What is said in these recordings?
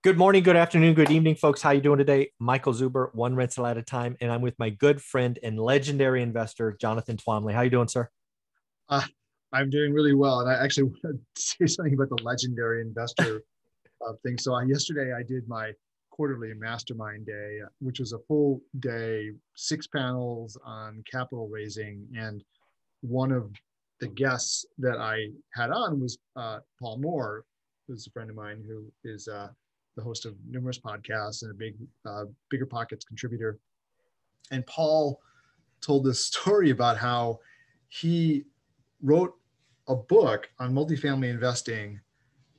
Good morning, good afternoon, good evening, folks. How you doing today? Michael Zuber, one rental at a time, and I'm with my good friend and legendary investor, Jonathan Twomley. How you doing, sir? Uh, I'm doing really well. And I actually want to say something about the legendary investor thing. So yesterday I did my quarterly mastermind day, which was a full day, 6 panels on capital raising. And one of the guests that I had on was Paul Moore, who's a friend of mine who is the host of numerous podcasts and a big Bigger Pockets contributor. And Paul told this story about how he wrote a book on multifamily investing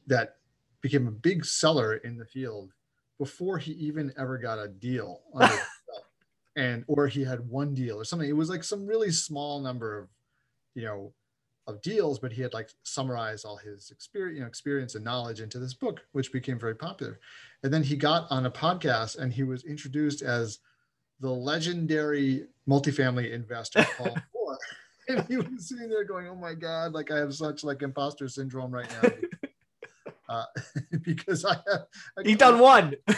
that became a big seller in the field before he even ever got a deal under or he had one deal or something. It was like some really small number of deals, but he had like summarized all his experience and knowledge into this book, which became very popular. And then he got on a podcast and he was introduced as the legendary multifamily investor, Paul Moore. And he was sitting there going, "Oh my God, like I have such like imposter syndrome right now." Because He done one. Like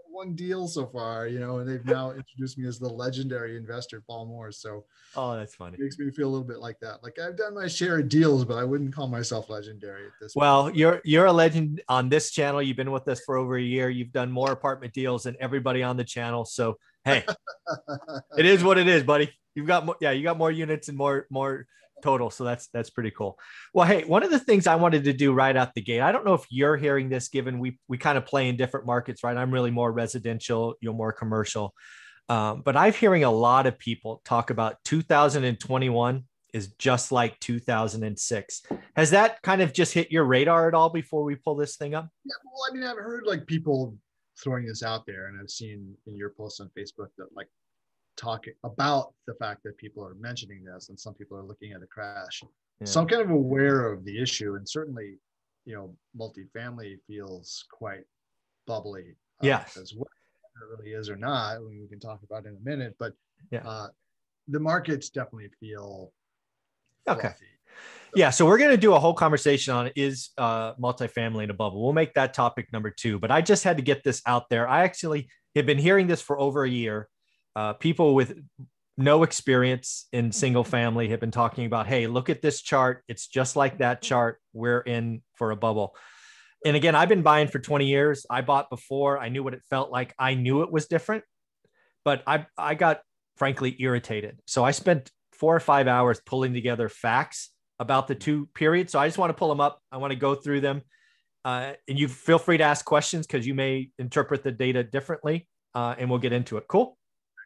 one deal so far, and they've now introduced me as the legendary investor, Paul Moore. So, oh, that's funny. It makes me feel a little bit like that. Like I've done my share of deals, but I wouldn't call myself legendary at this point. You're a legend on this channel. You've been with us for over a year. You've done more apartment deals than everybody on the channel. So, hey, it is what it is, buddy. You got more units and more total. So that's pretty cool. Well, hey, one of the things I wanted to do right out the gate, I don't know if you're hearing this, given we kind of play in different markets, right? I'm really more residential, you're more commercial. But I'm hearing a lot of people talk about 2021 is just like 2006. Has that kind of just hit your radar at all before we pull this thing up? Yeah, well, I mean, I've heard like people throwing this out there, and I've seen in your posts on Facebook that like talking about the fact that people are mentioning this and some people are looking at a crash. Yeah. So I'm kind of aware of the issue, and certainly, multifamily feels quite bubbly as well. It really is or not, we can talk about in a minute, but the markets definitely feel okay fluffy. Yeah, so we're going to do a whole conversation on is multifamily in a bubble. We'll make that topic number 2, but I just had to get this out there. I actually have been hearing this for over a year. People with no experience in single family have been talking about, hey, look at this chart. It's just like that chart. We're in for a bubble. And again, I've been buying for 20 years. I bought before. I knew what it felt like. I knew it was different, but I got frankly irritated. So I spent 4 or 5 hours pulling together facts about the 2 periods. So I just want to pull them up. I want to go through them. And you feel free to ask questions because you may interpret the data differently, and we'll get into it. Cool?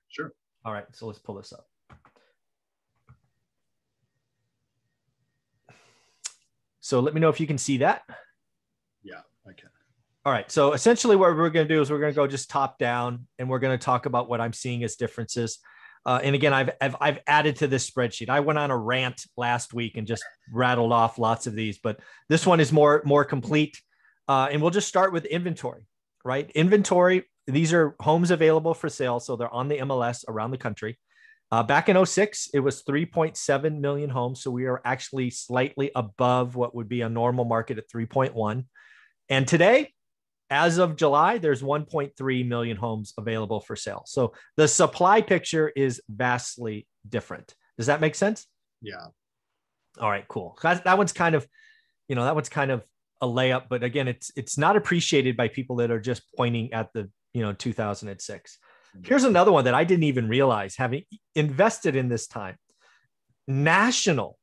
Sure. All right. So let's pull this up. So let me know if you can see that. Yeah, I can. All right. So essentially what we're going to do is we're going to go just top down, and we're going to talk about what I'm seeing as differences. And again, I've added to this spreadsheet. I went on a rant last week and just rattled off lots of these, but this one is more complete. And we'll just start with inventory, right? Inventory. These are homes available for sale. So they're on the MLS around the country. Back in 2006, it was 3.7 million homes. So we are actually slightly above what would be a normal market at 3.1. And today, as of July, there's 1.3 million homes available for sale. So the supply picture is vastly different. Does that make sense? Yeah. All right, cool. That one's kind of, a layup, but again, it's not appreciated by people that are just pointing at the 2006. Here's another one that I didn't even realize, having invested in this time. National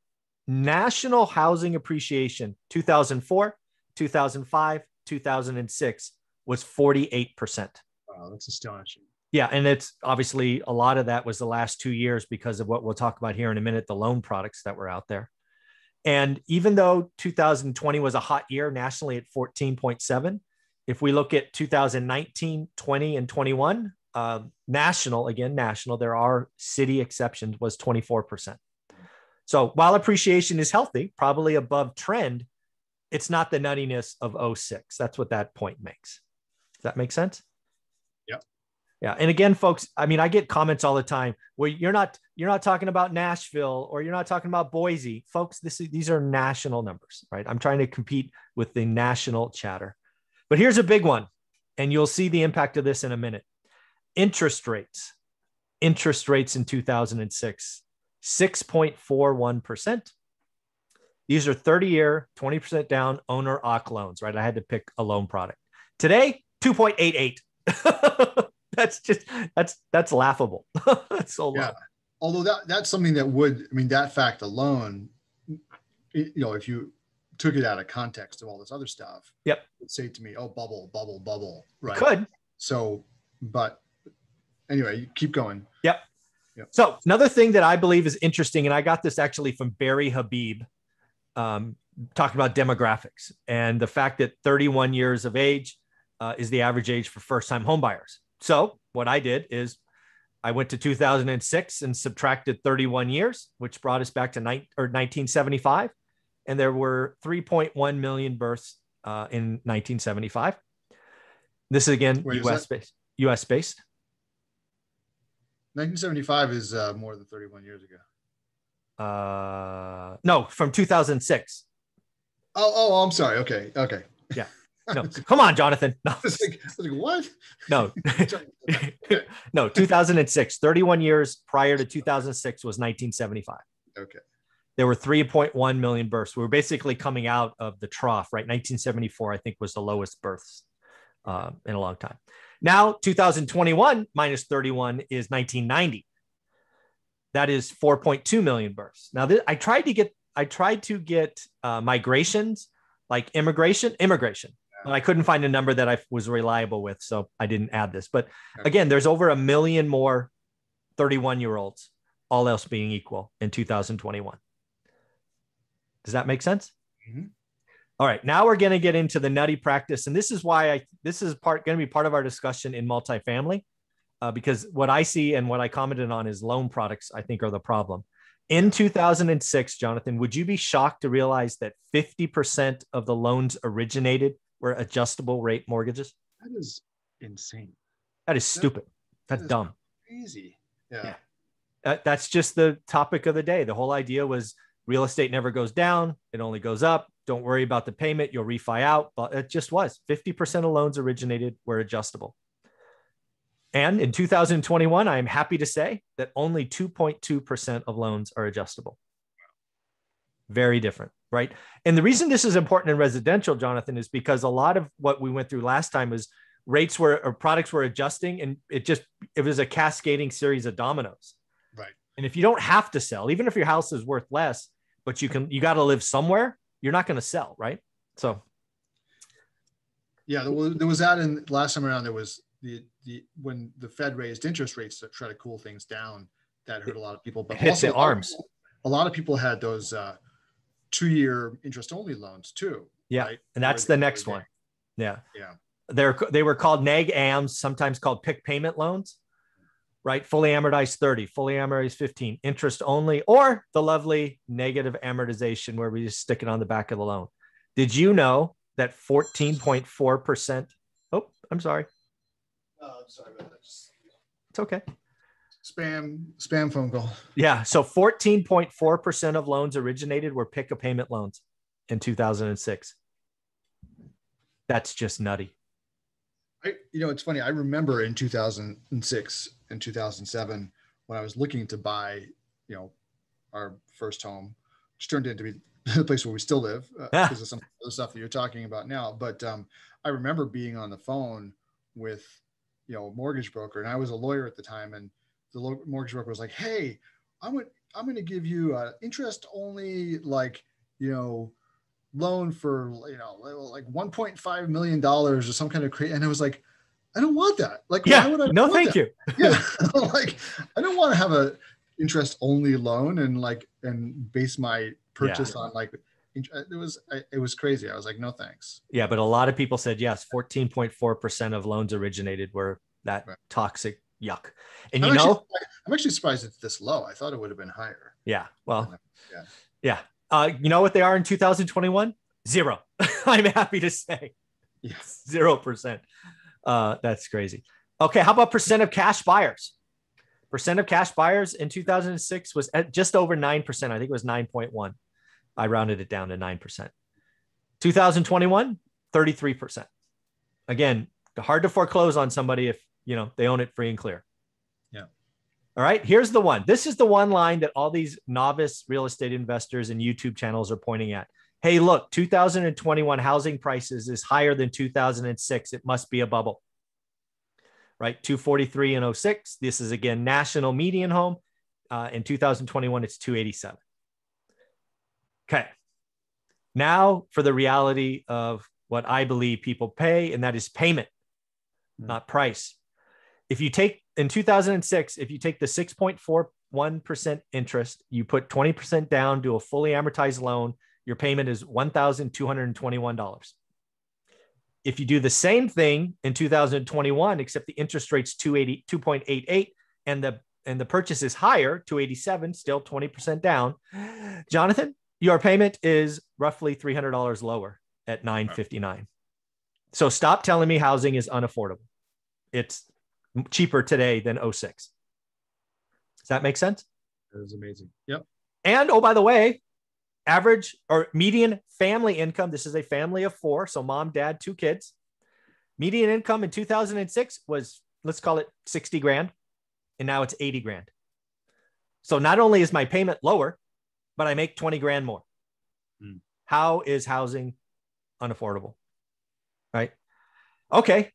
housing appreciation, 2004, 2005, 2006 was 48%. Wow, that's astonishing. Yeah, and it's obviously a lot of that was the last 2 years because of what we'll talk about here in a minute, the loan products that were out there. And even though 2020 was a hot year nationally at 14.7, if we look at 2019, 20, and 21, national, there are city exceptions, was 24%. So while appreciation is healthy, probably above trend, it's not the nuttiness of 06. That's what that point makes. Does that make sense? Yep. Yeah. And again, folks, I mean, I get comments all the time where you're not talking about Nashville or you're not talking about Boise. Folks, these are national numbers, right? I'm trying to compete with the national chatter. But here's a big one, and you'll see the impact of this in a minute. Interest rates. Interest rates in 2006, 6.41%. These are 30-year, 20% down owner OC loans, right? I had to pick a loan product. Today, 2.88. That's laughable. That's so low. Yeah. Although that's something that would, I mean, that fact alone, if you took it out of context of all this other stuff, yep, would say to me, oh, bubble, bubble, bubble, right? Could. So, but anyway, you keep going. Yep. So another thing that I believe is interesting, and I got this actually from Barry Habib, talking about demographics and the fact that 31 years of age is the average age for first-time homebuyers. So what I did is I went to 2006 and subtracted 31 years, which brought us back to 1975. And there were 3.1 million births in 1975. This is again, US based. 1975 is more than 31 years ago. No, from 2006. Oh, I'm sorry. Okay. Yeah. No, come on, Jonathan. No. I was like, what? No. No, 2006. 31 years prior to 2006 was 1975. Okay. There were 3.1 million births. We were basically coming out of the trough, right? 1974, I think, was the lowest births in a long time. Now, 2021 minus 31 is 1990. That is 4.2 million births. Now, I tried to get migrations, like immigration, but I couldn't find a number that I was reliable with, so I didn't add this. But again, there's over 1 million more 31-year-olds, all else being equal, in 2021. Does that make sense? Mm-hmm. All right, now we're going to get into the nutty practice, and this is why this is going to be part of our discussion in multifamily, because what I see and what I commented on is loan products, I think, are the problem. In 2006, Jonathan, would you be shocked to realize that 50% of the loans originated were adjustable rate mortgages? That is insane. That is stupid. That's dumb. Crazy. Yeah. That's just the topic of the day. The whole idea was real estate never goes down. It only goes up. Don't worry about the payment. You'll refi out. But it just was 50% of loans originated were adjustable. And in 2021, I'm happy to say that only 2.2% of loans are adjustable. Very different, right? And the reason this is important in residential, Jonathan, is because a lot of what we went through last time was products were adjusting, and it was a cascading series of dominoes. Right. And if you don't have to sell, even if your house is worth less, but you got to live somewhere, you're not going to sell, right? So. Yeah, there was that in last time around. There was when the Fed raised interest rates to try to cool things down, that hurt a lot of people. But hit the arms. A lot of people had those 2-year interest-only loans too. Yeah, right? And that's the next one. Yeah. They were called neg-ams, sometimes called PIK payment loans, right? Fully amortized 30, fully amortized 15, interest only, or the lovely negative amortization where we just stick it on the back of the loan. Did you know that 14.4%? Oh, I'm sorry. I'm sorry about that. It's okay. Spam phone call. Yeah. So 14.4% of loans originated were pick a payment loans in 2006. That's just nutty. It's funny. I remember in 2006 and 2007 when I was looking to buy, our first home, which turned into be the place where we still live because of some of the stuff that you're talking about now. But I remember being on the phone with, a mortgage broker, and I was a lawyer at the time, and the mortgage broker was like, "Hey, I'm going to give you an interest only, loan for, like $1.5 million or some kind of crazy." And I was like, I don't want that. Like, yeah, why would I? No, thank you. Yeah. Like, I don't want to have a interest only loan and base my purchase on it was crazy. I was like, no, thanks. Yeah. But a lot of people said, yes, 14.4% of loans originated were that toxic yuck. And I'm actually surprised it's this low. I thought it would have been higher. Yeah. Well, yeah. You know what they are in 2021? 0. I'm happy to say. Yes. 0%. That's crazy. Okay. How about percent of cash buyers? Percent of cash buyers in 2006 was at just over 9%. I think it was 9.1. I rounded it down to 9%. 2021, 33%. Again, hard to foreclose on somebody if, they own it free and clear. Yeah. All right. Here's the one. This is the one line that all these novice real estate investors and YouTube channels are pointing at. Hey, look, 2021 housing prices is higher than 2006. It must be a bubble. Right? 243 in 06. This is again national median home. In 2021, it's 287. Okay. Now for the reality of what I believe people pay, and that is payment, not price. If you take in 2006, if you take the 6.41% interest, you put 20% down, do a fully amortized loan, your payment is $1,221. If you do the same thing in 2021, except the interest rate's 2.88 and the purchase is higher, 287, still 20% down, Jonathan, your payment is roughly $300 lower at $959. So stop telling me housing is unaffordable. It's cheaper today than 06. Does that make sense? That is amazing. Yep. And oh, by the way, average or median family income. This is a family of 4. So mom, dad, 2 kids. Median income in 2006 was, let's call it 60 grand. And now it's 80 grand. So not only is my payment lower, but I make 20 grand more. How is housing unaffordable? Right? Okay.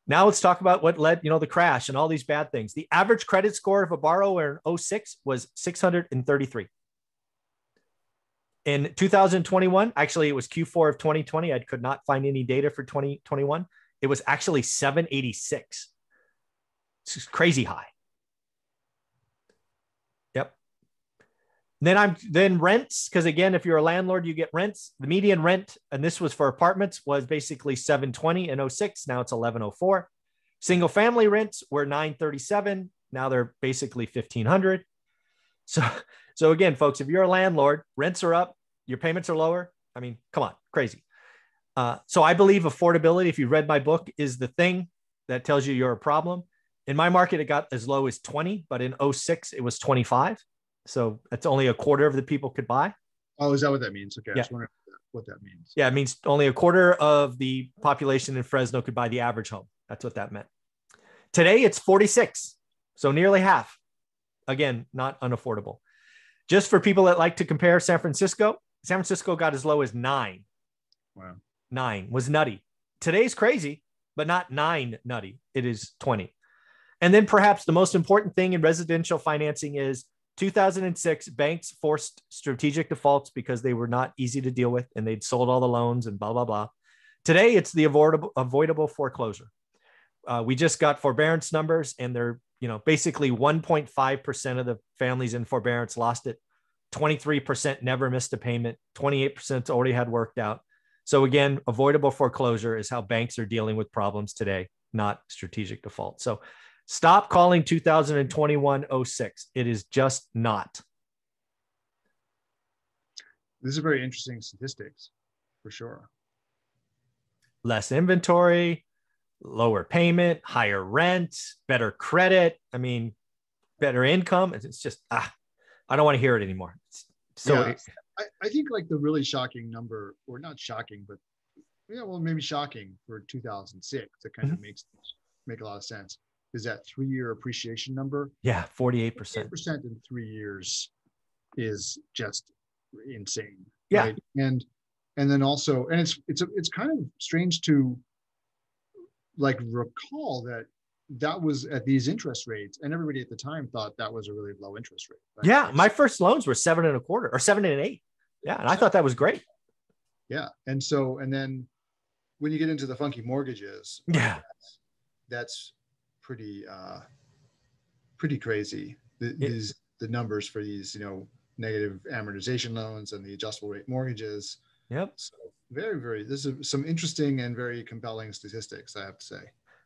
Now let's talk about what led, the crash and all these bad things. The average credit score of a borrower in 06 was 633. In 2021, actually, it was Q4 of 2020. I could not find any data for 2021. It was actually 786. It's crazy high. Yep. Then rents, because again, if you're a landlord, you get rents. The median rent, and this was for apartments, was basically 720 in 06. Now it's 1104. Single family rents were 937. Now they're basically 1500. So again, folks, if you're a landlord, rents are up, your payments are lower. I mean, come on, crazy. So I believe affordability, if you read my book, is the thing that tells you you're a problem. In my market, it got as low as 20, but in 06, it was 25. So that's only a quarter of the people could buy. Oh, is that what that means? Okay. Yeah. I just wondering what that means. Yeah, it means only a quarter of the population in Fresno could buy the average home. That's what that meant. Today, it's 46. So nearly half. Again, not unaffordable. Just for people that like to compare San Francisco got as low as 9. Wow. 9 was nutty. Today's crazy, but not 9 nutty. It is 20. And then perhaps the most important thing in residential financing is 2006, banks forced strategic defaults because they were not easy to deal with and they'd sold all the loans and blah, blah, blah. Today, it's the avoidable foreclosure. We just got forbearance numbers and they're, basically 1.5% of the families in forbearance lost it. 23% never missed a payment. 28% already had worked out. So again, avoidable foreclosure is how banks are dealing with problems today, not strategic default. So stop calling 2021 06. It is just not. This is very interesting statistics for sure. Less inventory, lower payment, higher rent, better credit. I mean, better income. It's just, I don't want to hear it anymore. I think like the really shocking number, or not shocking, but maybe shocking for 2006 that kind of make a lot of sense, is that 3-year appreciation number. Yeah, 48%. 48% in 3 years is just insane. Yeah. Right? And then also, and it's kind of strange to like recall that was at these interest rates, and everybody at the time thought that was a really low interest rate. Right? Yeah, my first loans were 7.25 or 7.8. Yeah, and I thought that was great. Yeah, and then when you get into the funky mortgages, yeah, that's pretty crazy. The numbers for these negative amortization loans and the adjustable rate mortgages. Yep. So very, this is some interesting and very compelling statistics, I have to say.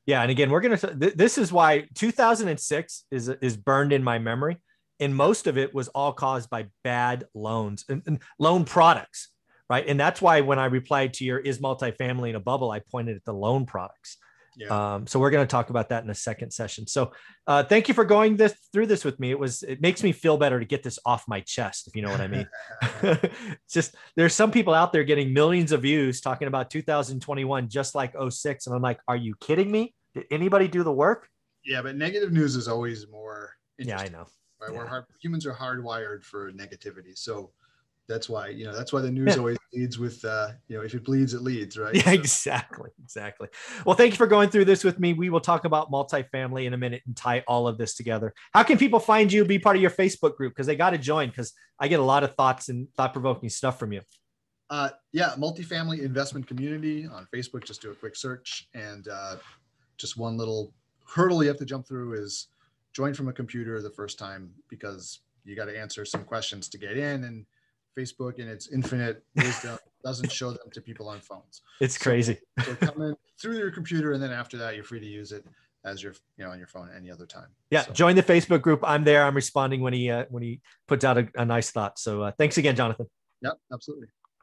Yeah. And again, this is why 2006 is burned in my memory. And most of it was all caused by bad loans and loan products. Right. And that's why when I replied to your is multifamily in a bubble, I pointed at the loan products. Yeah. So we're going to talk about that in the second session. So thank you for going through this with me. It makes me feel better to get this off my chest, if you know what I mean. It's just, there's some people out there getting millions of views talking about 2021, just like '06. And I'm like, are you kidding me? Did anybody do the work? Yeah, but negative news is always more Yeah, interesting. I know. Right? Yeah. Humans are hardwired for negativity. So that's why, that's why the news always leads with, if it bleeds, it leads, right? Yeah, exactly. Exactly. Well, thank you for going through this with me. We will talk about multifamily in a minute and tie all of this together. How can people find you, be part of your Facebook group? Because they got to join, because I get a lot of thoughts and thought-provoking stuff from you. Yeah, multifamily investment community on Facebook. Just do a quick search, and just one little hurdle you have to jump through is join from a computer the first time, because you got to answer some questions to get in, and Facebook in its infinite wisdom doesn't show them to people on phones. It's crazy. So come in through your computer, and then after that, you're free to use it as your, on your phone any other time. Yeah, so join the Facebook group. I'm there. I'm responding when he puts out a nice thought. So thanks again, Jonathan. Yep, absolutely.